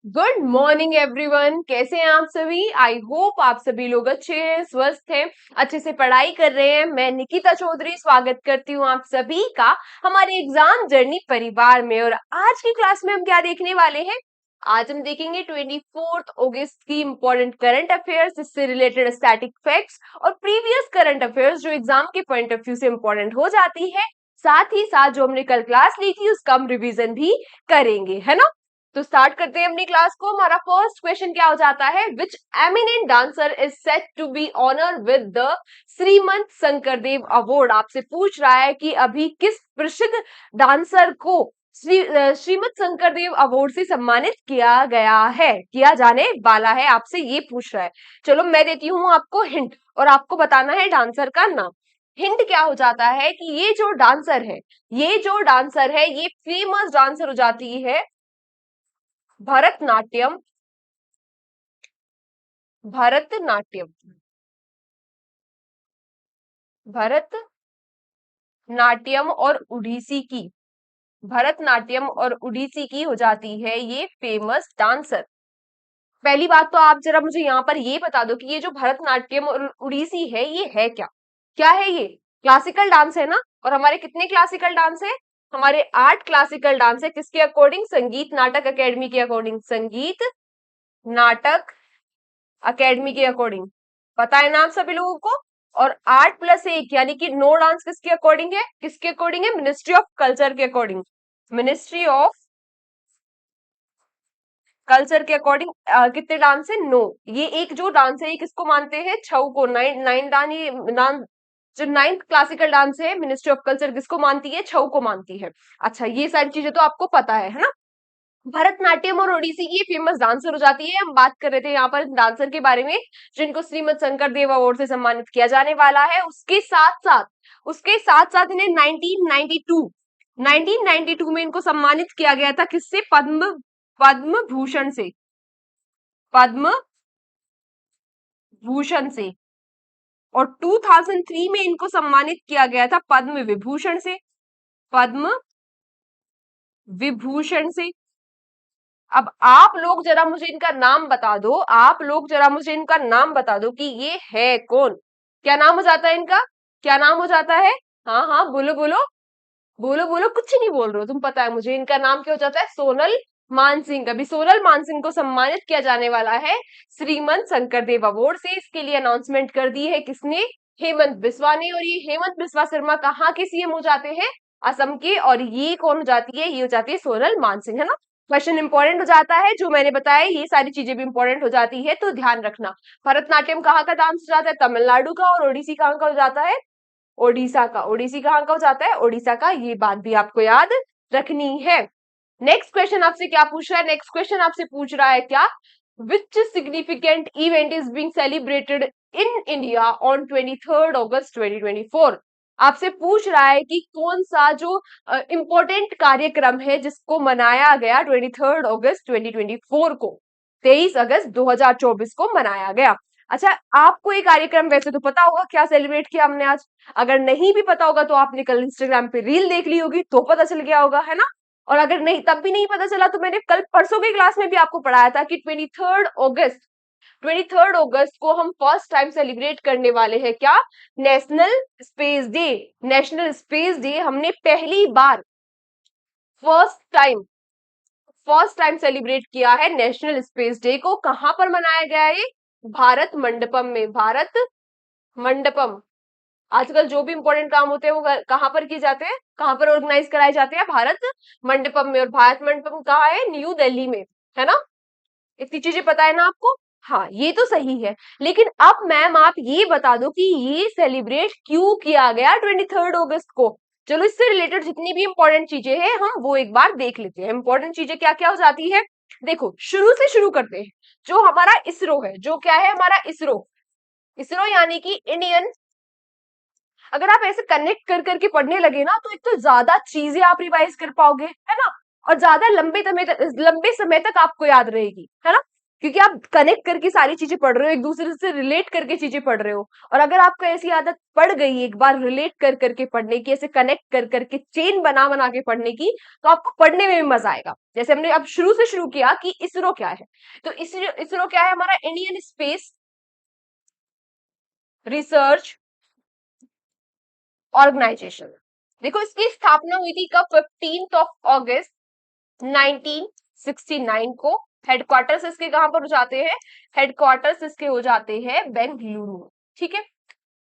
Good morning everyone. कैसे हैं आप सभी? आई होप आप सभी लोग अच्छे हैं, स्वस्थ हैं, अच्छे से पढ़ाई कर रहे हैं। मैं निकिता चौधरी स्वागत करती हूँ आप सभी का हमारे एग्जाम जर्नी परिवार में। और आज की क्लास में हम क्या देखने वाले हैं? आज हम देखेंगे 24 अगस्त की इंपॉर्टेंट करंट अफेयर्स, इससे रिलेटेड स्टैटिक फैक्ट्स और प्रीवियस करंट अफेयर्स जो एग्जाम के पॉइंट ऑफ व्यू से इंपॉर्टेंट हो जाती है। साथ ही साथ जो हमने कल क्लास ली थी उसका हम रिवीजन भी करेंगे, है ना? तो स्टार्ट करते हैं अपनी क्लास को। हमारा फर्स्ट क्वेश्चन क्या हो जाता है? Which eminent dancer is set to be honour with the Srimanta Sankardev award. आपसे पूछ रहा है कि अभी किस प्रसिद्ध डांसर को श्रीमंत शंकरदेव अवार्ड से सम्मानित किया गया है, किया जाने वाला है, आपसे ये पूछ रहा है। चलो मैं देती हूँ आपको हिंट और आपको बताना है डांसर का नाम। हिंट क्या हो जाता है कि ये जो डांसर है, ये फेमस डांसर हो जाती है भरतनाट्यम। भरतनाट्यम भरतनाट्यम और उड़ीसी की, भरतनाट्यम और उड़ीसी की हो जाती है ये फेमस डांसर। पहली बात तो आप जरा मुझे यहाँ पर ये बता दो कि ये जो भरतनाट्यम और उड़ीसी है ये है क्या? क्या है ये? क्लासिकल डांस है ना? और हमारे कितने क्लासिकल डांस है? हमारे 8 क्लासिकल डांस है। किसके अकॉर्डिंग? संगीत नाटक अकेडमी के अकॉर्डिंग। संगीत नाटक अकेडमी के अकॉर्डिंग। पता है ना आप सभी लोगों को? और 8+1 यानी कि 9 डांस किसके अकॉर्डिंग है? किसके अकॉर्डिंग है? मिनिस्ट्री ऑफ कल्चर के अकॉर्डिंग। मिनिस्ट्री ऑफ कल्चर के अकॉर्डिंग कितने डांस है? 9। ये एक जो डांस है ये किसको मानते हैं? छऊ को। नाइन नाइन डांस, ये डांस जो 9th क्लासिकल डांस है मिनिस्ट्री ऑफ कल्चर किसको मानती है? छऊ को मानती है। अच्छा, ये सारी चीजें तो आपको पता है ना? भरतनाट्यम और ओडिसी की फेमस डांसर हो जाती है। हम बात कर रहे थे यहाँ पर डांसर के बारे में जिनको श्रीमद शंकर देव अवार्ड से सम्मानित किया जाने वाला है। उसके साथ साथ इन्हें 1992 में इनको सम्मानित किया गया था। किससे? पद्म पद्म भूषण से। पद्म भूषण से। और 2003 में इनको सम्मानित किया गया था पद्म विभूषण से। पद्म विभूषण से। अब आप लोग जरा मुझे इनका नाम बता दो, आप लोग जरा मुझे इनका नाम बता दो कि ये है कौन? क्या नाम हो जाता है इनका? क्या नाम हो जाता है? हाँ हाँ, बोलो बोलो। बोलो बोलो, कुछ नहीं बोल रहे हो तुम। पता है मुझे इनका नाम क्या हो जाता है? सोनल मानसिंह। अभी सोनल मानसिंह को सम्मानित किया जाने वाला है श्रीमंत शंकरदेव अवार्ड से। इसके लिए अनाउंसमेंट कर दी है किसने? हेमंत बिस्वा ने। और ये हेमंत बिस्वा शर्मा कहाँ के सीएम हो जाते हैं? असम के। और ये कौन हो जाती है? ये हो जाती है सोनल मानसिंह, है ना? क्वेश्चन इंपॉर्टेंट हो जाता है। जो मैंने बताया ये सारी चीजें भी इंपॉर्टेंट हो जाती है, तो ध्यान रखना। भरतनाट्यम कहाँ का डांस हो जाता है? तमिलनाडु का। और ओडिसी कहाँ का हो जाता है? ओडिशा का। ओडिसी कहाँ का हो जाता है? ओडिशा का। ये बात भी आपको याद रखनी है। नेक्स्ट क्वेश्चन आपसे क्या पूछ रहा है? नेक्स्ट क्वेश्चन आपसे पूछ रहा है क्या? Which significant event is being celebrated in India on 23 August 2024। आपसे पूछ रहा है कि कौन सा जो इंपॉर्टेंट कार्यक्रम है जिसको मनाया गया 23 अगस्त 2024 को, 23 अगस्त 2024 को मनाया गया। अच्छा, आपको ये कार्यक्रम वैसे तो पता होगा क्या सेलिब्रेट किया हमने आज। अगर नहीं भी पता होगा तो आपने कल इंस्टाग्राम पे रील देख ली होगी तो पता चल गया होगा, है ना? और अगर नहीं, तब भी नहीं पता चला तो मैंने कल परसों की क्लास में भी आपको पढ़ाया था कि 23 अगस्त को हम फर्स्ट टाइम सेलिब्रेट करने वाले हैं क्या? National space day. National space day हमने पहली बार first time first time celebrate किया है नेशनल स्पेस डे को। कहां पर मनाया गया है? भारत मंडपम में। भारत मंडपम। आजकल जो भी इंपॉर्टेंट काम होते हैं वो कहां पर किए जाते हैं? कहां पर ऑर्गेनाइज कराए जाते हैं? भारत मंडपम में। और भारत मंडपम कहाँ है? न्यू दिल्ली में, है ना? इतनी चीजें पता है ना आपको? हाँ, ये तो सही है। लेकिन अब मैम आप ये बता दो कि ये सेलिब्रेट क्यों किया गया 23 अगस्त को। चलो, इससे रिलेटेड जितनी भी इंपॉर्टेंट चीजें हैं हम वो एक बार देख लेते हैं। इंपॉर्टेंट चीजें क्या क्या हो जाती है? देखो, शुरू से शुरू करते हैं। जो हमारा इसरो है, जो क्या है हमारा इसरो, इसरो यानी कि इंडियन। अगर आप ऐसे कनेक्ट कर करके पढ़ने लगे ना तो एक तो ज्यादा चीजें आप रिवाइज कर पाओगे, है ना? और ज्यादा लंबे समय तक आपको याद रहेगी, है ना? क्योंकि आप कनेक्ट करके सारी चीजें पढ़ रहे हो, एक दूसरे से रिलेट करके चीजें पढ़ रहे हो। और अगर आपको ऐसी आदत पड़ गई एक बार रिलेट कर करके पढ़ने की, ऐसे कनेक्ट कर करके चेन बना बना के पढ़ने की, तो आपको पढ़ने में भी मजा आएगा। जैसे हमने अब शुरू से शुरू किया कि इसरो क्या है, तो इसरो क्या है, हमारा इंडियन स्पेस रिसर्च ऑर्गेनाइजेशन। देखो इसकी स्थापना हुई थी कब, 15 अगस्त 1969 को। हेडक्वार्टर्स इसके कहां पर हो जाते हैं, हेडक्वार्टर्स इसके हो जाते हैं बेंगलुरु में। ठीक है,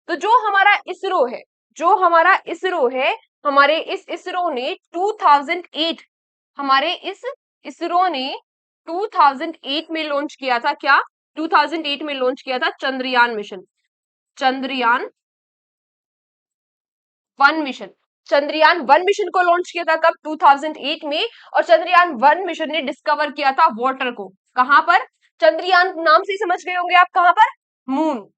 तो जो हमारा इसरो है, जो हमारा इसरो है, हमारे इस इसरो ने 2008, हमारे इस इसरो ने 2008 में लॉन्च किया था क्या, 2008 में लॉन्च किया था Chandrayaan mission, Chandrayaan one mission. Chandrayaan one mission को लॉन्च किया था कब, 2008 में। और चंद्रयान वन मिशन ने डिस्कवर किया था वाटर को, कहां पर, चंद्रयान नाम से ही समझ गए होंगे आप, कहां पर, मून।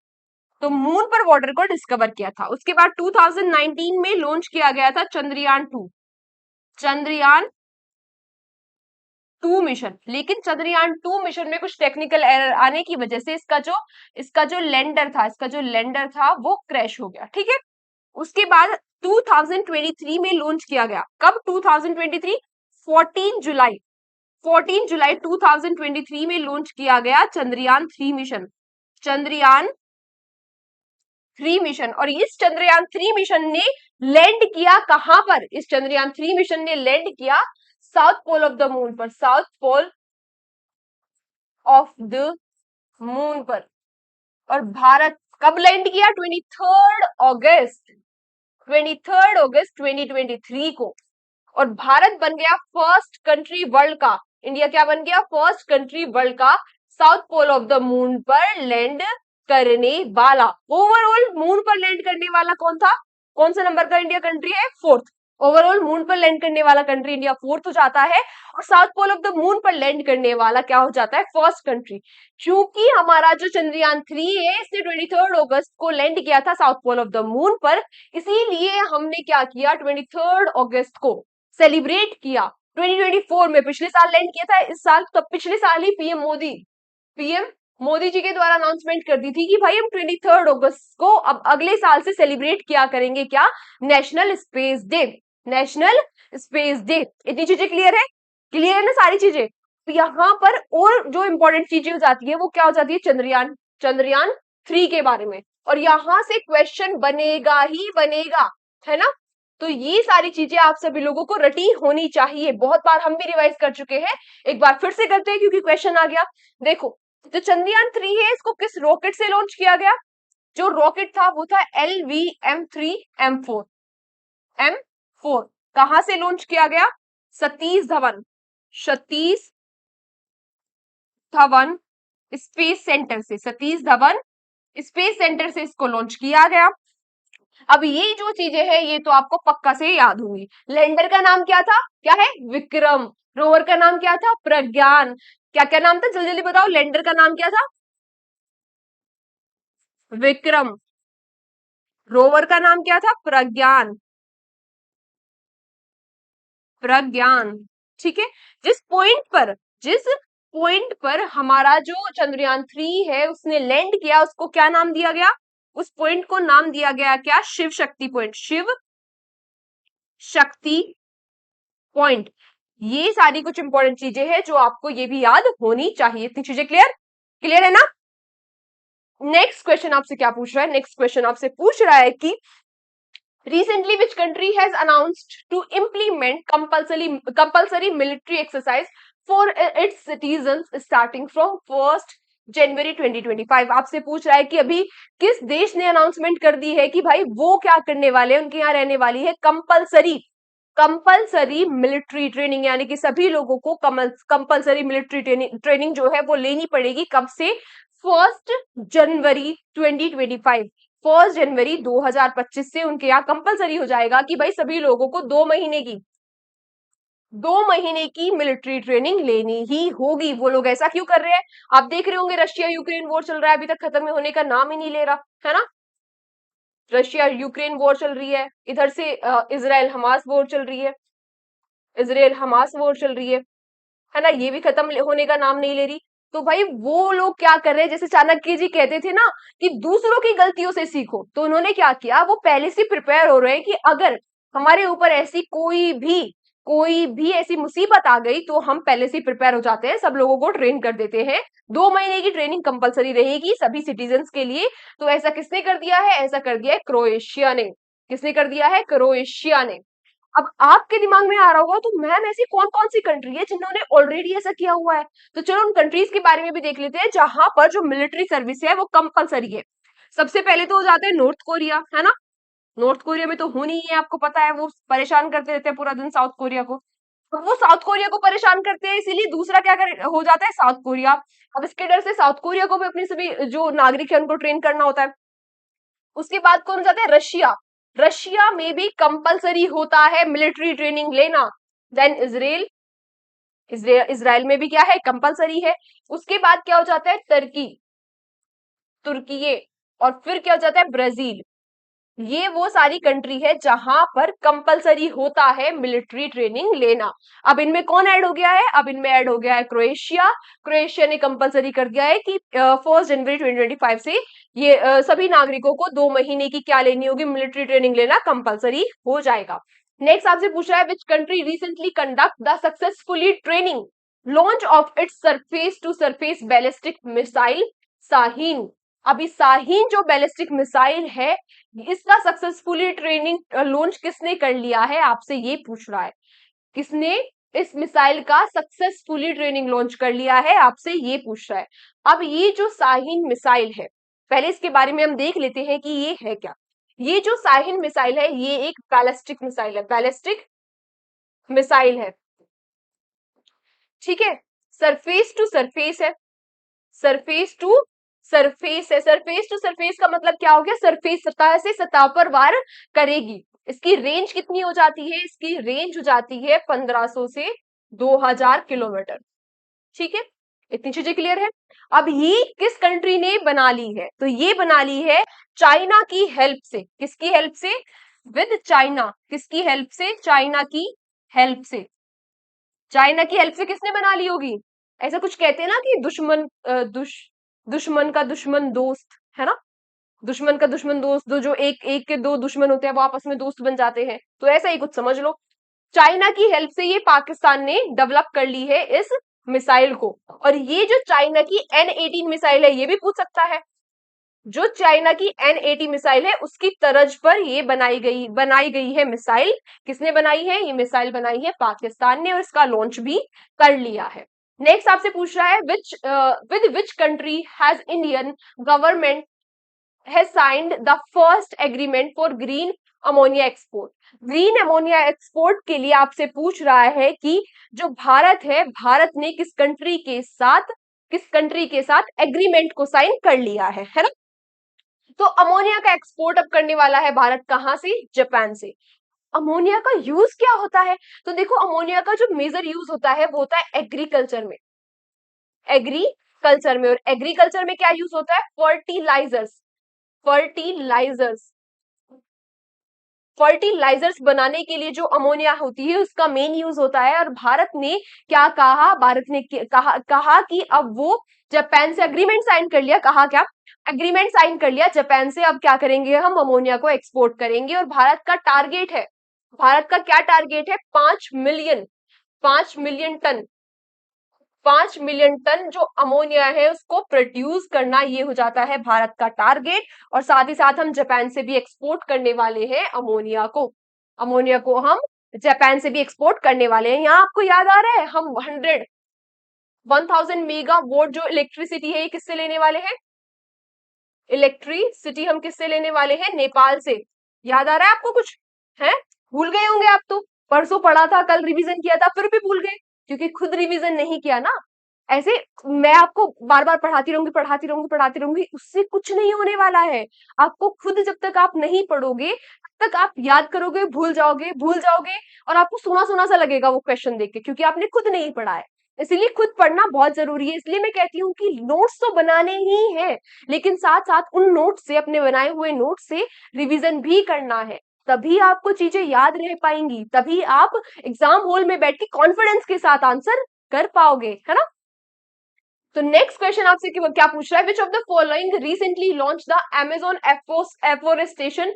तो मून पर वाटर को डिस्कवर किया था। उसके बाद 2019 में लॉन्च किया गया था Chandrayaan two, Chandrayaan two mission. लेकिन चंद्रयान टू मिशन में कुछ टेक्निकल एरर आने की वजह से इसका जो लैंडर था, इसका जो लैंडर था वो क्रैश हो गया। ठीक है, उसके बाद 2023 में लॉन्च किया गया, कब, 2023, 14 जुलाई, 14 जुलाई 2023 में लॉन्च किया गया Chandrayaan three mission, Chandrayaan three mission. और इस चंद्रयान थ्री मिशन ने लैंड किया कहां पर, इस चंद्रयान थ्री मिशन ने लैंड किया south pole of the moon पर, south pole of the moon पर। और भारत कब लैंड किया, 23 अगस्त 2023 को। और भारत बन गया फर्स्ट कंट्री वर्ल्ड का, इंडिया क्या बन गया, फर्स्ट कंट्री वर्ल्ड का south pole of the moon पर लैंड करने वाला। ओवरऑल मून पर लैंड करने वाला कौन था, कौन सा नंबर का इंडिया कंट्री है, फोर्थ। ओवरऑल मून पर लैंड करने वाला कंट्री इंडिया फोर्थ हो जाता है, और south pole of the moon पर लैंड करने वाला क्या हो जाता है, फर्स्ट कंट्री। क्योंकि हमारा जो चंद्रयान थ्री है इसने 23 अगस्त को लैंड किया था south pole of the moon पर, इसीलिए हमने क्या किया, 23 अगस्त को सेलिब्रेट किया। 2024 में पिछले साल लैंड किया था, इस साल, तो पिछले साल ही पीएम मोदी जी के द्वारा अनाउंसमेंट कर दी थी कि भाई हम 23 अगस्त को अब अगले साल से सेलिब्रेट किया करेंगे, क्या, national space day, national space day. इतनी चीजें क्लियर है, क्लियर है ना सारी चीजें। तो यहाँ पर और जो इंपॉर्टेंट चीजें हो जाती है वो क्या हो जाती है, चंद्रयान, चंद्रयान थ्री के बारे में। और यहां से क्वेश्चन बनेगा ही बनेगा, है ना। तो ये सारी चीजें आप सभी लोगों को रटी होनी चाहिए, बहुत बार हम भी रिवाइज कर चुके हैं, एक बार फिर से करते हैं क्योंकि क्वेश्चन आ गया। देखो, जो चंद्रयान थ्री है इसको किस रॉकेट से लॉन्च किया गया, जो रॉकेट था वो था LVM3 M4, M4 कहां से लॉन्च किया गया, सतीश धवन, सतीश धवन स्पेस सेंटर से, सतीश धवन स्पेस सेंटर से इसको लॉन्च किया गया। अब ये जो चीजें हैं ये तो आपको पक्का से याद होंगी। लैंडर का नाम क्या था, क्या है, विक्रम। रोवर का नाम क्या था, प्रज्ञान। क्या क्या नाम था, जल्दी जल्दी बताओ, लैंडर का नाम क्या था, विक्रम। रोवर का नाम क्या था, प्रज्ञान, प्रज्ञान। ठीक है, जिस पॉइंट पर, जिस पॉइंट पर हमारा जो चंद्रयान थ्री है उसने लैंड किया उसको क्या नाम दिया गया, उस पॉइंट को नाम दिया गया क्या, शिव शक्ति पॉइंट, शिव शक्ति पॉइंट। ये सारी कुछ इंपॉर्टेंट चीजें हैं जो आपको ये भी याद होनी चाहिए। इतनी चीजें क्लियर, क्लियर है ना। नेक्स्ट क्वेश्चन आपसे क्या पूछ रहा है, नेक्स्ट क्वेश्चन आपसे पूछ रहा है कि recently which country has announced to implement compulsory military exercise for its citizens starting from 1st जनवरी 2025। आपसे पूछ रहा है कि अभी किस देश ने अनाउंसमेंट कर दी है कि भाई वो क्या करने वाले हैं, उनके यहाँ रहने वाली है कंपल्सरी मिलिट्री ट्रेनिंग, यानी कि सभी लोगों को कंपल्सरी मिलिट्री ट्रेनिंग जो है वो लेनी पड़ेगी, कब से, 1 जनवरी 2025, 1 जनवरी 2025 से उनके यहाँ कंपलसरी हो जाएगा कि भाई सभी लोगों को 2 महीने की मिलिट्री ट्रेनिंग लेनी ही होगी। वो लोग ऐसा क्यों कर रहे हैं, आप देख रहे होंगे रशिया यूक्रेन वॉर चल रहा है, अभी तक खत्म होने का नाम ही नहीं ले रहा है ना। रशिया यूक्रेन वॉर चल रही है, इधर से इसराइल हमास वॉर चल रही है, इसराइल हमास वॉर चल रही है ना, ये भी खत्म होने का नाम नहीं ले रही। तो भाई वो लोग क्या कर रहे हैं, जैसे चाणक्य जी कहते थे ना कि दूसरों की गलतियों से सीखो, तो उन्होंने क्या किया, वो पहले से प्रिपेयर हो रहे हैं कि अगर हमारे ऊपर ऐसी कोई भी ऐसी मुसीबत आ गई तो हम पहले से प्रिपेयर हो जाते हैं, सब लोगों को ट्रेन कर देते हैं। 2 महीने की ट्रेनिंग कंपलसरी रहेगी सभी सिटीजन्स के लिए। तो ऐसा किसने कर दिया है, ऐसा कर दिया है क्रोएशिया ने। किसने कर दिया है, क्रोएशिया ने। अब आपके दिमाग में आ रहा होगा तो मैम ऐसी कौन कौन सी कंट्री है जिन्होंने ऑलरेडी ऐसा किया हुआ है। तो चलो उन कंट्रीज के बारे में भी देख लेते हैं जहां पर जो मिलिट्री सर्विस है वो कंपलसरी है। सबसे पहले तो हो जाता है नॉर्थ कोरिया, है ना। नॉर्थ कोरिया में तो होनी ही है, आपको पता है वो परेशान करते रहते हैं पूरा दिन साउथ कोरिया को। तो वो साउथ कोरिया को परेशान करते हैं, इसीलिए दूसरा क्या हो जाता है, साउथ कोरिया। अब इसके डर से साउथ कोरिया को भी अपनी सभी जो नागरिक है उनको ट्रेन करना होता है। उसके बाद कौन हो जाता है, रशिया। रशिया में भी कंपलसरी होता है मिलिट्री ट्रेनिंग लेना। देन इसराइल, इसराइल में भी क्या है, कंपलसरी है। उसके बाद क्या हो जाता है, टर्की, तुर्की, और फिर क्या हो जाता है, ब्राजील। ये वो सारी कंट्री है जहां पर कंपलसरी होता है मिलिट्री ट्रेनिंग लेना। अब इनमें कौन ऐड हो गया है, अब इनमें ऐड हो गया है क्रोएशिया। क्रोएशिया ने कंपलसरी कर दिया है कि 1 जनवरी 2025 से ये सभी नागरिकों को 2 महीने की क्या लेनी होगी, मिलिट्री ट्रेनिंग लेना कंपलसरी हो जाएगा। नेक्स्ट आपसे पूछ रहा है, which country recently conduct the successfully training launch of its surface to surface ballistic missile Shaheen. अभी शाहीन जो बैलिस्टिक मिसाइल है इसका सक्सेसफुली ट्रेनिंग लॉन्च किसने कर लिया है, आपसे ये पूछ रहा है। किसने इस मिसाइल का सक्सेसफुली ट्रेनिंग लॉन्च कर लिया है, आपसे ये पूछ रहा है। अब ये जो शाहीन मिसाइल है, पहले इसके बारे में हम देख लेते हैं कि ये है क्या। ये जो शाहीन मिसाइल है ये एक बैलिस्टिक मिसाइल है, बैलिस्टिक मिसाइल है, ठीक है। सरफेस टू सरफेस है, सरफेस टू सरफेस है। सरफेस टू सरफेस का मतलब क्या हो गया, सरफेस सतह से सतह पर वार करेगी। इसकी रेंज कितनी हो जाती है, इसकी रेंज हो जाती है 1500 से 2000 किलोमीटर, ठीक है। इतनी चीजें क्लियर है। अब ये किस कंट्री ने बना ली है, तो ये बना ली है चाइना की हेल्प से। किसकी हेल्प से, विद चाइना। किसकी हेल्प से, चाइना की हेल्प से। चाइना की हेल्प से किसने बना ली होगी, ऐसा कुछ कहते हैं ना कि दुश्मन का दुश्मन दोस्त, है ना। दुश्मन का दुश्मन दोस्त, दो जो एक एक के दो दुश्मन होते हैं वो आपस में दोस्त बन जाते हैं, तो ऐसा ही कुछ समझ लो। चाइना की हेल्प से ये पाकिस्तान ने डेवलप कर ली है इस मिसाइल को। और ये जो चाइना की N-18 मिसाइल है ये भी पूछ सकता है। जो चाइना की N-80 मिसाइल है उसकी तर्ज पर ये बनाई गई है मिसाइल। किसने बनाई है, ये मिसाइल बनाई है पाकिस्तान ने और इसका लॉन्च भी कर लिया है। नेक्स्ट आपसे पूछ रहा है, with which country has Indian government has signed the first agreement for green ammonia export। Green ammonia export के लिए आपसे पूछ रहा है कि जो भारत है, भारत ने किस कंट्री के साथ एग्रीमेंट को साइन कर लिया है ना। तो अमोनिया का एक्सपोर्ट अब करने वाला है भारत, कहां से, जापान से। अमोनिया का यूज क्या होता है, तो देखो अमोनिया का जो मेजर यूज होता है वो होता है एग्रीकल्चर में। एग्रीकल्चर में, और एग्रीकल्चर में क्या यूज होता है, फर्टिलाइजर्स। फर्टिलाइजर्स फर्टिलाइजर्स बनाने के लिए जो अमोनिया होती है उसका मेन यूज होता है। और भारत ने क्या कहा, भारत ने कहा कि अब वो जापान से एग्रीमेंट साइन कर लिया। कहा क्या, एग्रीमेंट साइन कर लिया जापान से, अब क्या करेंगे हम, अमोनिया को एक्सपोर्ट करेंगे। और भारत का टारगेट है, भारत का क्या टारगेट है, 5 मिलियन टन, 5 मिलियन टन जो अमोनिया है उसको प्रोड्यूस करना, ये हो जाता है भारत का टारगेट। और साथ ही साथ हम जापान से भी एक्सपोर्ट करने वाले हैं अमोनिया को। अमोनिया को हम जापान से भी एक्सपोर्ट करने वाले हैं। यहाँ आपको याद आ रहा है, हम 1000 मेगा वोट जो इलेक्ट्रिसिटी है ये किससे लेने वाले हैं, इलेक्ट्रिसिटी हम किससे लेने वाले हैं, नेपाल से। याद आ रहा है आपको कुछ, है, भूल गए होंगे आप तो, परसों पढ़ा था, कल रिवीजन किया था, फिर भी भूल गए क्योंकि खुद रिवीजन नहीं किया ना। ऐसे मैं आपको बार बार पढ़ाती रहूंगी पढ़ाती रहूंगी पढ़ाती रहूंगी, उससे कुछ नहीं होने वाला है। आपको खुद जब तक आप नहीं पढ़ोगे तब तक आप याद करोगे, भूल जाओगे और आपको सुना सुना सा लगेगा वो क्वेश्चन देख के, क्योंकि आपने खुद नहीं पढ़ा है। इसीलिए खुद पढ़ना बहुत जरूरी है। इसलिए मैं कहती हूँ कि नोट्स तो बनाने ही हैं, लेकिन साथ साथ उन नोट्स से, अपने बनाए हुए नोट्स से रिवीजन भी करना है। तभी आपको चीजें याद रह पाएंगी, तभी आप एग्जाम हॉल में बैठ के कॉन्फिडेंस के साथ आंसर कर पाओगे, है ना। तो नेक्स्ट क्वेश्चन आपसे क्या पूछ रहा है, which of the following recently launch the Amazon afforestation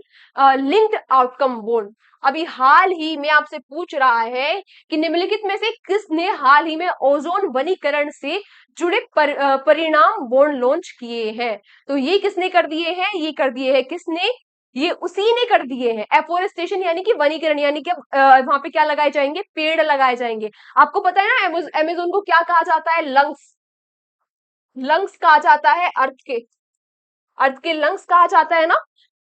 linked outcome board. अभी हाल ही में आपसे पूछ रहा है कि निम्नलिखित में से किसने हाल ही में ओजोन वनीकरण से जुड़े परिणाम बोर्ड लॉन्च किए हैं। तो ये किसने कर दिए हैं, ये कर दिए हैं किसने, ये उसी ने कर दिए हैं। एफोरेस्टेशन यानी कि वनीकरण, यानी कि वहां पे क्या लगाए जाएंगे, पेड़ लगाए जाएंगे। आपको पता है ना अमेजोन को क्या कहा जाता है, लंग्स, लंग्स कहा जाता है अर्थ के, अर्थ के लंग्स कहा जाता है ना।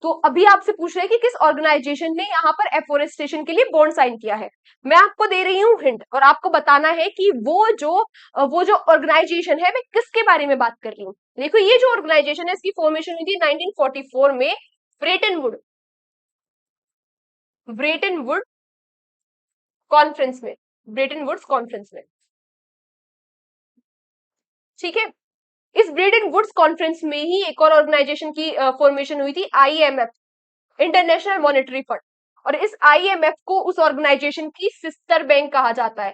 तो अभी आपसे पूछ रहे हैं कि किस ऑर्गेनाइजेशन ने यहाँ पर एफोरेस्टेशन के लिए बॉन्ड साइन किया है। मैं आपको दे रही हूँ हिंट और आपको बताना है कि वो जो ऑर्गेनाइजेशन है मैं किसके बारे में बात कर रही हूँ। देखो ये जो ऑर्गेनाइजेशन है इसकी फॉर्मेशन हुई थी 1944 में Brayton would, Brayton would conference में, ब्रेटन वुड्स कॉन्फ्रेंस में, ठीक है। इस ब्रेटन वुड्स कॉन्फ्रेंस में ही एक और ऑर्गेनाइजेशन की फॉर्मेशन हुई थी, आईएमएफ, इंटरनेशनल मॉनेटरी फंड। और इस आईएमएफ को उस ऑर्गेनाइजेशन की सिस्टर बैंक कहा जाता है।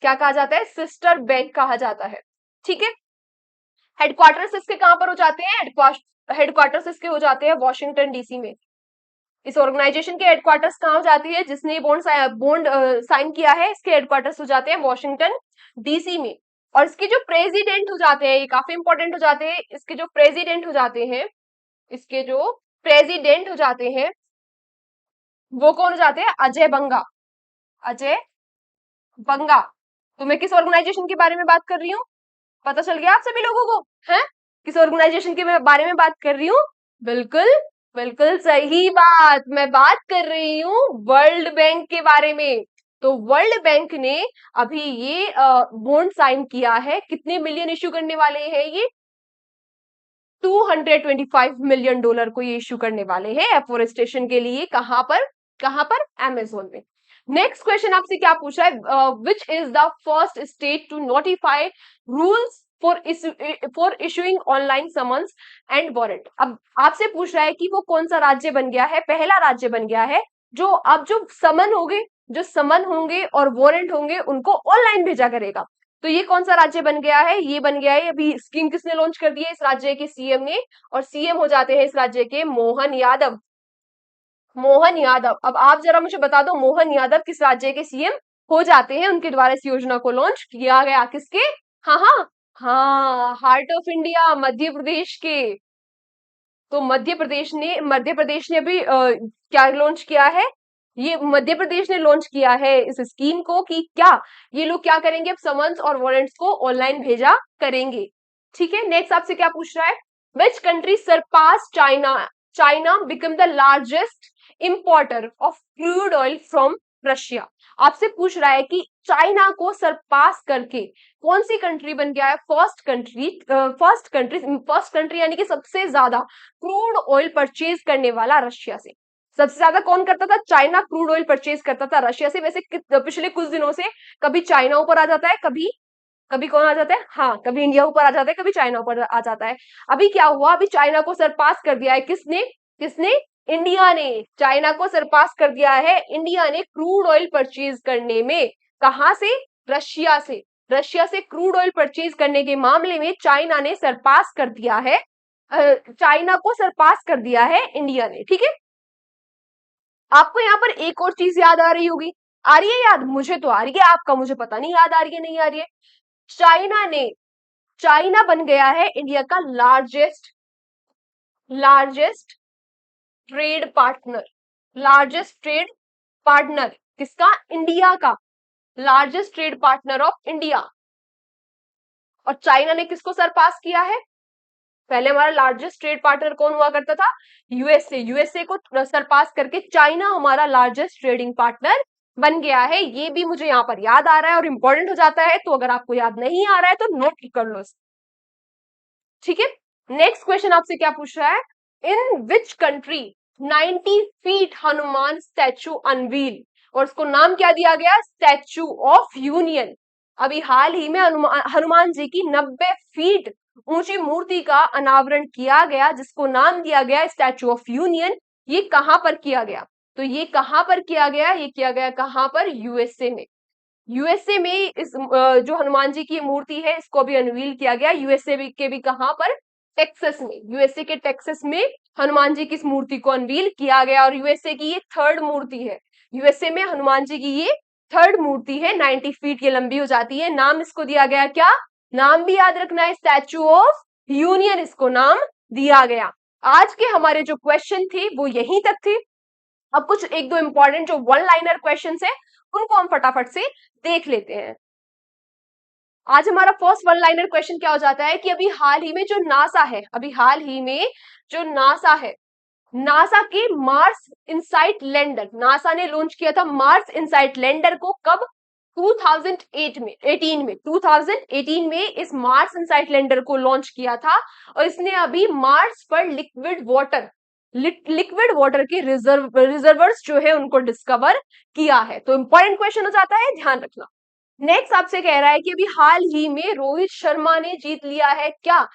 क्या कहा जाता है, सिस्टर बैंक कहा जाता है, ठीक है। हेडक्वार्टर्स इसके कहां पर हो जाते हैं, हेडक्वार्टर्स इसके हो जाते हैं वॉशिंगटन डीसी में। इस ऑर्गेनाइजेशन के हेडक्वार्टर्स कहां हो जाती है, जिसने बॉन्ड साइन किया है, इसके हेडक्वार्टर्स हो जाते हैं वॉशिंगटन डीसी में। और इसके जो प्रेसिडेंट हो जाते हैं, ये काफी इंपॉर्टेंट हो जाते हैं, इसके जो प्रेसिडेंट हो जाते हैं, इसके जो प्रेसिडेंट हो जाते हैं वो कौन हो जाते हैं, अजय बंगा, अजय बंगा। तो मैं किस ऑर्गेनाइजेशन के बारे में बात कर रही हूँ, पता चल गया आप सभी लोगों को है, किस ऑर्गेनाइजेशन के बारे में बात कर रही हूँ। बिल्कुल, बिल्कुल सही बात, मैं बात कर रही हूँ वर्ल्ड बैंक के बारे में। तो वर्ल्ड बैंक ने अभी ये बॉन्ड साइन किया है, कितने मिलियन इश्यू करने वाले हैं ये, $225 मिलियन को ये इश्यू करने वाले हैं एफोरेस्टेशन के लिए। कहां पर अमेजोन में। नेक्स्ट क्वेश्चन आपसे क्या पूछा है, which is the first state to notify rules for issuing online summons and warrant. अब आपसे पूछ रहा है कि वो कौन सा राज्य बन गया है, पहला राज्य बन गया है जो अब जो समन होंगे, जो समन होंगे और वारंट होंगे उनको ऑनलाइन भेजा करेगा। तो ये कौन सा राज्य बन गया है, ये बन गया है, अभी स्कीम किसने लॉन्च कर दी है, इस राज्य के सीएम ने। और सीएम हो जाते हैं इस राज्य के मोहन यादव, मोहन यादव। अब आप जरा मुझे बता दो मोहन यादव किस राज्य के सीएम हो जाते हैं, उनके द्वारा इस योजना को लॉन्च किया गया, किसके, हाँ हाँ हाँ, heart of India Madhya Pradesh के। तो मध्य प्रदेश ने अभी क्या लॉन्च किया है, ये मध्य प्रदेश ने लॉन्च किया है इस स्कीम को कि क्या ये लोग क्या करेंगे, अब समन्स और वारंट्स को ऑनलाइन भेजा करेंगे, ठीक है। नेक्स्ट आपसे क्या पूछ रहा है, which country surpass China, China become the largest importer of crude oil from Russia. आपसे पूछ रहा है कि चाइना को सरपास करके कौन सी कंट्री बन गया है फर्स्ट कंट्री यानी कि सबसे ज्यादा क्रूड ऑयल परचेज करने वाला रशिया से। सबसे ज्यादा कौन करता था, चाइना क्रूड ऑयल परचेज करता था रशिया से। वैसे पिछले कुछ दिनों से कभी चाइना ऊपर आ जाता है, कभी कभी कौन आ जाता है, हाँ कभी इंडिया ऊपर आ जाता है, कभी चाइना ऊपर आ जाता है। अभी क्या हुआ, अभी चाइना को सरपास कर दिया है किसने, किसने, इंडिया ने। चाइना को सरपास कर दिया है इंडिया ने क्रूड ऑयल परचेज करने में। कहां से, रशिया से। रशिया से क्रूड ऑयल परचेज करने के मामले में चाइना ने सरपास कर दिया है, चाइना को सरपास कर दिया है इंडिया ने, ठीक है। आपको यहाँ पर एक और चीज याद आ रही होगी, आ रही है याद, मुझे तो आ रही है, आपका मुझे पता नहीं याद आ रही है नहीं आ रही है। चाइना ने, चाइना बन गया है इंडिया का largest, largest trade partner, largest trade partner किसका, इंडिया का, largest trade partner of India. और चाइना ने किसको सरपास किया है, पहले हमारा लार्जेस्ट ट्रेड पार्टनर कौन हुआ करता था, यूएसए, यूएसए को सरपास करके चाइना हमारा लार्जेस्ट ट्रेडिंग पार्टनर बन गया है। ये भी मुझे यहाँ पर याद आ रहा है और इंपॉर्टेंट हो जाता है, तो अगर आपको याद नहीं आ रहा है तो नोट कर लो, ठीक है। नेक्स्ट क्वेश्चन आपसे क्या पूछ रहा है, in which country 90 feet Hanuman statue unveil, और उसको नाम क्या दिया गया, स्टैचू ऑफ यूनियन। अभी हाल ही में हनुमान जी की 90 फीट ऊंची मूर्ति का अनावरण किया गया, जिसको नाम दिया गया स्टैचू ऑफ यूनियन। ये कहां पर किया गया, तो ये कहां पर किया गया, ये किया गया कहां पर, यूएसए में। यूएसए में इस जो हनुमान जी की मूर्ति है इसको अभी अनवील किया गया, यूएसए के भी कहां पर, टेक्सास में, यूएसए के टेक्सास में हनुमान जी की इस मूर्ति को अनवील किया गया। और यूएसए की ये थर्ड मूर्ति है, यूएसए में हनुमान जी की ये थर्ड मूर्ति है, 90 फीट ये लंबी हो जाती है। नाम इसको दिया गया क्या, नाम भी याद रखना है, स्टैचू ऑफ यूनियन इसको नाम दिया गया। आज के हमारे जो क्वेश्चन थे वो यहीं तक थे। अब कुछ एक दो इंपॉर्टेंट जो वन लाइनर क्वेश्चन है उनको हम फटाफट से देख लेते हैं। आज हमारा फर्स्ट वन लाइनर क्वेश्चन क्या हो जाता है कि अभी हाल ही में जो नासा है, अभी हाल ही में जो नासा है, नासा के मार्स इनसाइट लैंडर, नासा ने लॉन्च किया था मार्स इनसाइट लैंडर को कब, 2008 में, 18 में, 2018 में इस मार्स इनसाइट लैंडर को लॉन्च किया था। और इसने अभी मार्स पर लिक्विड वाटर के रिजर्वर्स जो है उनको डिस्कवर किया है। तो इंपॉर्टेंट क्वेश्चन हो जाता है, ध्यान रखना। नेक्स्ट आपसे कह रहा है कि अभी हाल ही में रोहित शर्मा ने जीत लिया है क्या,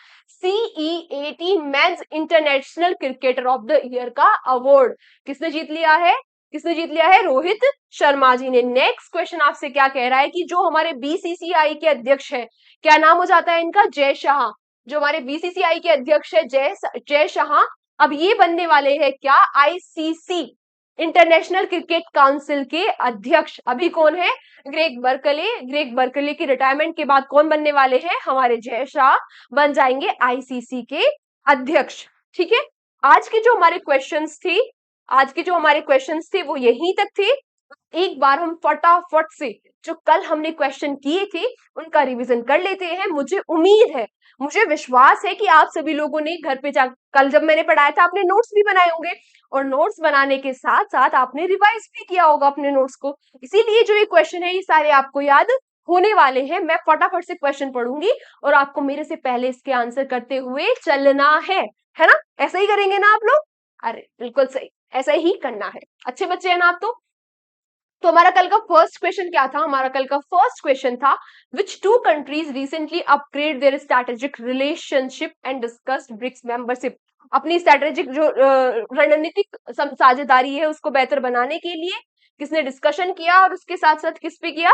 CEAT men's international cricketer of the year का अवार्ड। किसने जीत लिया है, किसने जीत लिया है, रोहित शर्मा जी ने। नेक्स्ट क्वेश्चन आपसे क्या कह रहा है कि जो हमारे बीसीसीआई के अध्यक्ष है, क्या नाम हो जाता है इनका, जय शाह। जो हमारे बीसीसीआई के अध्यक्ष है जय शाह, अब ये बनने वाले हैं क्या, आईसीसी इंटरनेशनल क्रिकेट काउंसिल के अध्यक्ष। अभी कौन है, ग्रेग बर्कले की रिटायरमेंट के बाद कौन बनने वाले हैं, हमारे जय शाह बन जाएंगे आईसीसी के अध्यक्ष। ठीक है, आज के जो हमारे क्वेश्चंस थे, आज के जो हमारे क्वेश्चंस थे वो यहीं तक थे। एक बार हम फटाफट से जो कल हमने क्वेश्चन किए थे उनका रिवीजन कर लेते हैं। मुझे उम्मीद है, मुझे विश्वास है कि आप सभी लोगों ने घर पे जा, कल जब मैंने पढ़ाया था आपने नोट्स भी बनाए होंगे, और नोट्स बनाने के साथ साथ आपने रिवाइज भी किया होगा अपने नोट्स को। इसीलिए जो ये क्वेश्चन है ये सारे आपको याद होने वाले हैं। मैं फटाफट से क्वेश्चन पढ़ूंगी और आपको मेरे से पहले इसके आंसर करते हुए चलना है ना, ऐसा ही करेंगे ना आप लोग, अरे बिल्कुल सही, ऐसा ही करना है, अच्छे बच्चे हैं ना आप। तो हमारा कल का फर्स्ट क्वेश्चन क्या था, हमारा कल का फर्स्ट क्वेश्चन था, which two countries recently upgrade their strategic relationship and discussed BRICS membership. अपनी स्ट्रेटेजिक जो रणनीतिक साझेदारी है उसको बेहतर बनाने के लिए किसने डिस्कशन किया, और उसके साथ साथ किस पे किया,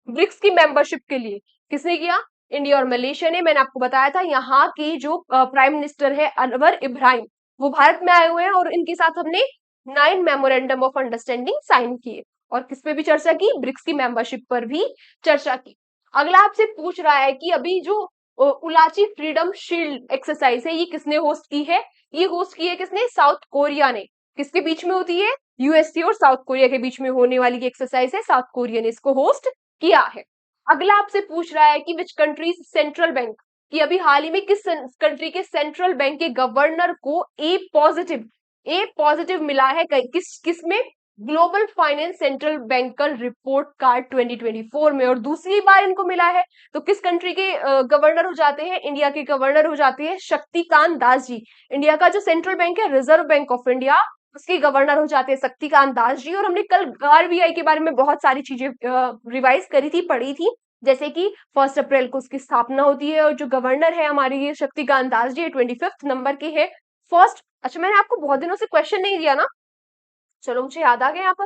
ब्रिक्स की मेंबरशिप के लिए किसने किया, इंडिया और मलेशिया ने। मैंने आपको बताया था यहाँ की जो प्राइम मिनिस्टर है अनवर इब्राहिम, वो भारत में आए हुए हैं और इनके साथ हमने 9 मेमोरेंडम ऑफ अंडरस्टैंडिंग साइन किए। और किस पे भी चर्चा की, ब्रिक्स की मेंबरशिप पर भी चर्चा की। अगला आपसे पूछ रहा है कि अभी जो उलाची फ्रीडम शील्ड एक्सरसाइज है ये किसने होस्ट की है, ये होस्ट की है किसने, साउथ कोरिया ने। किसके बीच में होती है, यूएसए और साउथ कोरिया के बीच में होने वाली एक्सरसाइज है, साउथ कोरिया ने इसको होस्ट किया है। अगला आपसे पूछ रहा है कि विच कंट्रीज सेंट्रल बैंक, कि अभी हाल ही में किस कंट्री के सेंट्रल बैंक के गवर्नर को ए पॉजिटिव मिला है, किस में, global finance central banker report card 2024 में, और दूसरी बार इनको मिला है। तो किस कंट्री के गवर्नर हो जाते हैं, इंडिया के गवर्नर हो जाते हैं शक्तिकांत दास जी। इंडिया का जो सेंट्रल बैंक है, रिजर्व बैंक ऑफ इंडिया, उसके गवर्नर हो जाते हैं शक्तिकांत दास जी। और हमने कल आरबीआई के बारे में बहुत सारी चीजें रिवाइज करी थी, पढ़ी थी, जैसे कि 1 अप्रैल को उसकी स्थापना होती है, और जो गवर्नर है हमारे ये शक्तिकांत दास जी 25th नंबर के है फर्स्ट। अच्छा, मैंने आपको बहुत दिनों से क्वेश्चन नहीं दिया ना, चलो मुझे याद आ गया यहाँ पर,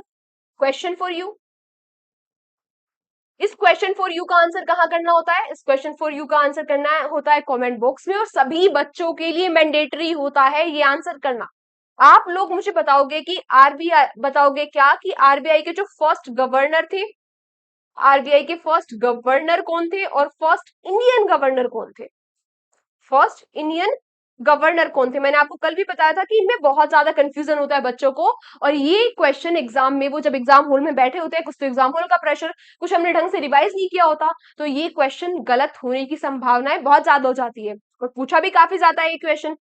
क्वेश्चन फॉर यू। इस क्वेश्चन फॉर यू का आंसर कहाँ करना होता है, इस क्वेश्चन फॉर यू का आंसर करना होता है कमेंट बॉक्स में, और सभी बच्चों के लिए मैंडेटरी होता है ये आंसर करना। आप लोग मुझे बताओगे कि आरबीआई, बताओगे क्या कि आरबीआई के जो फर्स्ट गवर्नर थे, आरबीआई के फर्स्ट गवर्नर कौन थे, और फर्स्ट इंडियन गवर्नर कौन थे, फर्स्ट इंडियन गवर्नर कौन थे। मैंने आपको कल भी बताया था कि इनमें बहुत ज्यादा कंफ्यूजन होता है बच्चों को, और ये क्वेश्चन एग्जाम में, वो जब एग्जाम हॉल में बैठे होते हैं, कुछ तो एग्जाम हॉल का प्रेशर, कुछ हमने ढंग से रिवाइज नहीं किया होता, तो ये क्वेश्चन गलत होने की संभावनाएं बहुत ज्यादा हो जाती है, और पूछा भी काफी ज्यादा है ये क्वेश्चन।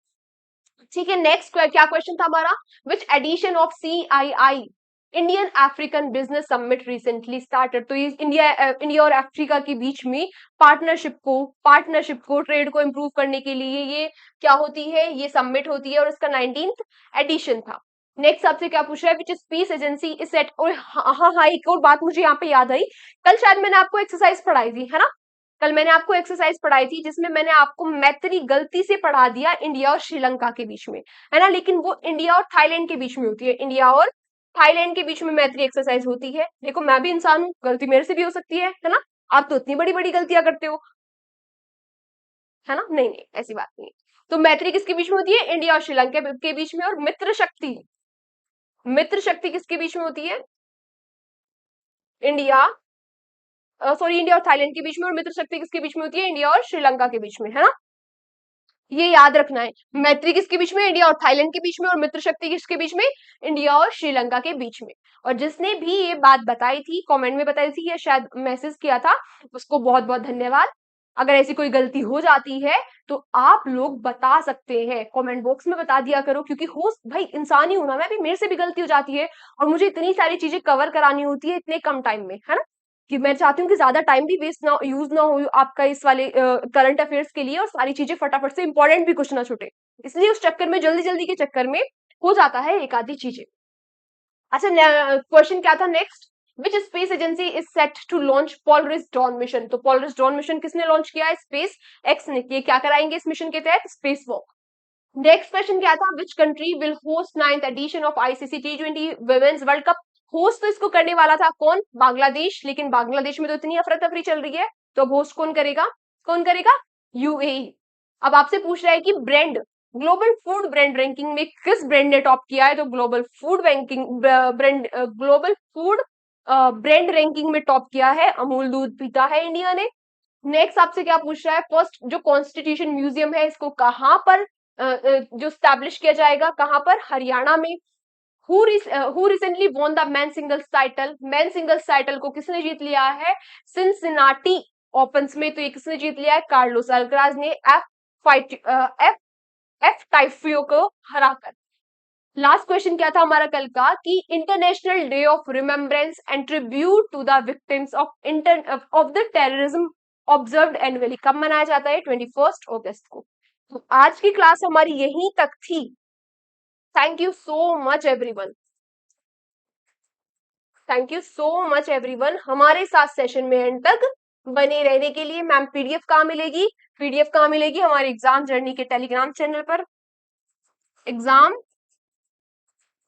ठीक है, नेक्स्ट क्या क्वेश्चन था हमारा, which edition of CII Indian African business summit recently started. तो ये इंडिया और अफ्रीका के बीच में पार्टनरशिप को ट्रेड को इंप्रूव करने के लिए ये क्या होती है, ये समिट होती है, और इसका 19th एडिशन था। नेक्स्ट आपसे क्या पूछ रहा है, विच स्पेस एजेंसी इज सेट, और हाँ, एक और बात मुझे यहाँ पे याद आई, कल शायद मैंने आपको एक्सरसाइज पढ़ाई थी, है ना, कल मैंने आपको एक्सरसाइज पढ़ाई थी जिसमें मैंने आपको मैत्री गलती से पढ़ा दिया इंडिया और श्रीलंका के बीच में, है ना, लेकिन वो इंडिया और थाईलैंड के बीच में होती है, इंडिया और थाईलैंड के बीच में मैत्री एक्सरसाइज होती है। देखो मैं भी इंसान हूँ, गलती मेरे से भी हो सकती है ना? आप तो इतनी बड़ी बड़ी गलतियां करते हो, है ना? नहीं नहीं, ऐसी बात नहीं। तो मैत्री किसके बीच में होती है? इंडिया और श्रीलंका के बीच में। और मित्र शक्ति, मित्र शक्ति किसके बीच में होती है? इंडिया, सॉरी, इंडिया और थाईलैंड के बीच में। और मित्र शक्ति किसके बीच में होती है? इंडिया और श्रीलंका के बीच में, है ना? ये याद रखना है। मैत्री किसके बीच में? इंडिया और थाईलैंड के बीच में। और मित्र शक्ति किसके बीच में? इंडिया और श्रीलंका के बीच में। और जिसने भी ये बात बताई थी, कमेंट में बताई थी या शायद मैसेज किया था, उसको बहुत बहुत धन्यवाद। अगर ऐसी कोई गलती हो जाती है तो आप लोग बता सकते हैं, कमेंट बॉक्स में बता दिया करो, क्योंकि हो भाई, इंसान ही हूं ना मैं भी, मेरे से भी गलती हो जाती है। और मुझे इतनी सारी चीजें कवर करानी होती है इतने कम टाइम में, है ना? कि मैं चाहती हूँ कि ज्यादा टाइम भी वेस्ट ना, यूज ना हो आपका इस वाले करंट अफेयर्स के लिए, और सारी चीजें फटाफट से, इंपॉर्टेंट भी कुछ ना छूटे। इसलिए उस चक्कर में, जल्दी जल्दी के चक्कर में हो जाता है एक आधी चीजें। अच्छा, क्वेश्चन क्या था next? Which space agency is set to launch Polaris Dawn mission? तो पोलरिस डॉन मिशन किसने लॉन्च किया है? स्पेस एक्स ने। ये क्या कराएंगे इस मिशन के तहत? Space walk. नेक्स्ट क्वेश्चन क्या था? Which country will host 9th edition of ICC T20 women's world cup? Host तो इसको करने वाला था कौन? बांग्लादेश। लेकिन बांग्लादेश में तो इतनी अफरा तफरी चल रही है, तो अब होस्ट कौन करेगा? कौन करेगा? यूएई। अब आपसे पूछ रहा है कि brand, global food brand ranking में किस ब्रांड ने टॉप किया है? तो global food ranking brand, global food brand ranking में टॉप किया है अमूल दूध पीता है इंडिया ने। नेक्स्ट आपसे क्या पूछ रहा है? फर्स्ट जो कॉन्स्टिट्यूशन म्यूजियम है, इसको कहां पर जो स्टैब्लिश किया जाएगा? कहां पर? हरियाणा में। Who recently won the man singles title? Man singles title को किसने जीत लिया है? सिंसिनाटी ओपन्स में। तो ये किसने जीत लिया है? कार्लोस अल्कराज ने, एफ एफ टाइफियो को हराकर। लास्ट क्वेश्चन क्या था हमारा कल का? कि international day of remembrance and tribute to the victims of the terrorism observed annually कब मनाया जाता है? 21 अगस्त को। तो आज की क्लास हमारी यहीं तक थी। Thank you so much everyone, thank you so much everyone, हमारे साथ सेशन में एंड तक बने रहने के लिए। मैम पीडीएफ कहाँ मिलेगी? पीडीएफ कहाँ मिलेगी? हमारे एग्जाम जर्नी के टेलीग्राम चैनल पर। एग्जाम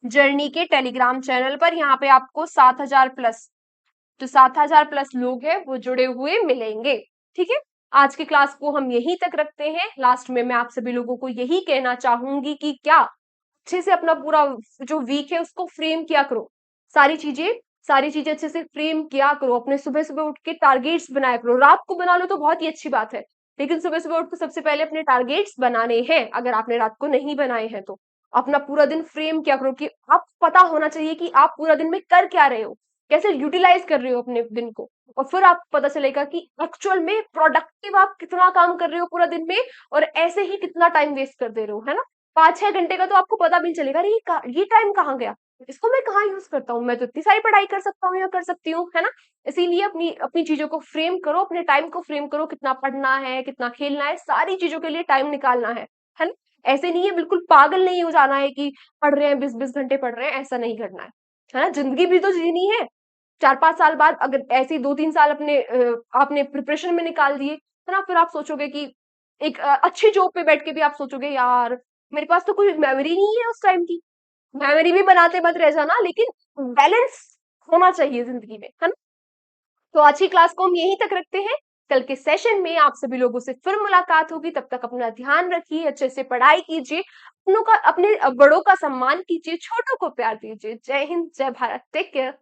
जर्नी के टेलीग्राम चैनल पर, यहाँ पे आपको 7,000 प्लस, जो 7,000 प्लस लोग हैं वो जुड़े हुए मिलेंगे। ठीक है, आज की क्लास को हम यहीं तक रखते हैं। लास्ट में मैं आप सभी लोगों को यही कहना चाहूंगी कि क्या अच्छे से अपना पूरा जो वीक है उसको फ्रेम किया करो। सारी चीजें अच्छे से फ्रेम किया करो। अपने सुबह सुबह उठ के टारगेट्स बनाया करो। रात को बना लो तो बहुत ही अच्छी बात है, लेकिन सुबह सुबह उठ के सबसे पहले अपने टारगेट्स बनाने हैं। अगर आपने रात को नहीं बनाए हैं तो अपना पूरा दिन फ्रेम किया करो, कि आप पता होना चाहिए कि आप पूरा दिन में कर क्या रहे हो, कैसे यूटिलाइज कर रहे हो अपने दिन को। और फिर आपको पता चलेगा कि एक्चुअल में प्रोडक्टिव आप कितना काम कर रहे हो पूरा दिन में, और ऐसे ही कितना टाइम वेस्ट कर दे रहे हो, है ना? 5-6 घंटे का तो आपको पता भी नहीं चलेगा, अरे ये टाइम कहाँ गया, इसको मैं कहाँ यूज करता हूँ, मैं तो इतनी सारी पढ़ाई कर सकता हूँ या कर सकती हूँ, है ना? इसीलिए अपनी अपनी चीजों को फ्रेम करो, अपने टाइम को फ्रेम करो, कितना पढ़ना है, कितना खेलना है, सारी चीजों के लिए टाइम निकालना है ना? ऐसे नहीं है, बिल्कुल पागल नहीं हो जाना है कि पढ़ रहे हैं 20-20 घंटे पढ़ रहे हैं, ऐसा नहीं करना है ना? जिंदगी भी तो जीनी है। 4-5 साल बाद अगर ऐसे ही 2-3 साल अपने आपने प्रिपरेशन में निकाल दिए, है ना, फिर आप सोचोगे कि एक अच्छी जॉब पे बैठ के भी आप सोचोगे, यार मेरे पास तो कोई मेमोरी नहीं है उस टाइम की। मेमोरी भी बनाते मत रह जाना, लेकिन बैलेंस होना चाहिए जिंदगी में, है ना? तो आज की क्लास को हम यहीं तक रखते हैं। कल के सेशन में आप सभी लोगों से फिर मुलाकात होगी। तब तक अपना ध्यान रखिए, अच्छे से पढ़ाई कीजिए, अपनों का, अपने बड़ों का सम्मान कीजिए, छोटों को प्यार दीजिए। जय हिंद, जय भारत, टेक केयर।